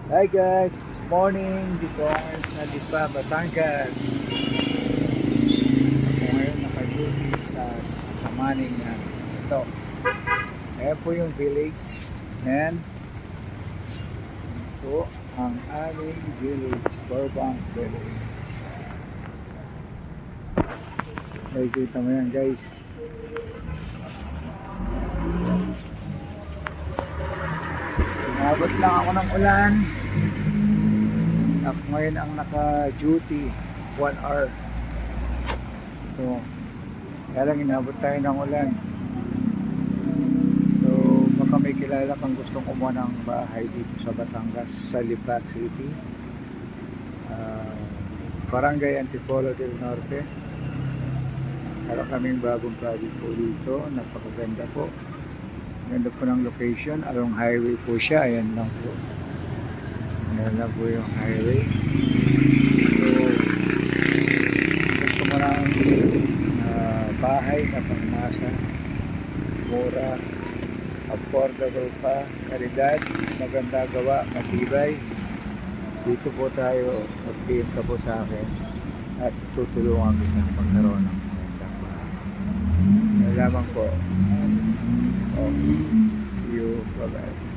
Hi guys, good morning dito sa Lipa, Batangas. Ako ngayon naka-duty sa Manning na ito. Ayan po yung village. And ito ang aming village, Burbank Village. Nakikita mo yan guys. Inabot lang ako ng ulan. Ako ngayon ang naka-duty 1 hour. So, kaya lang inabot tayo ng ulan. So, baka may kilala kang gustong kumuha ng bahay dito sa Batangas, sa Lipa City. Barangay Antipolo del Norte. Meron kaming bagong project po dito. Napakaganda po. Ganda po ng location. Along highway po siya. Ayan lang po. Ayan lang po yung highway. So, gusto mo lang bahay na pangmasa. Mura. Affordable pa. Kalidad. Maganda gawa. Matibay. Dito po tayo. Mag-PM ka po sa akin. At tutulungan kita pagkaroon ng magandang bahay. Yan lamang po. Oh, see you. Bye-bye.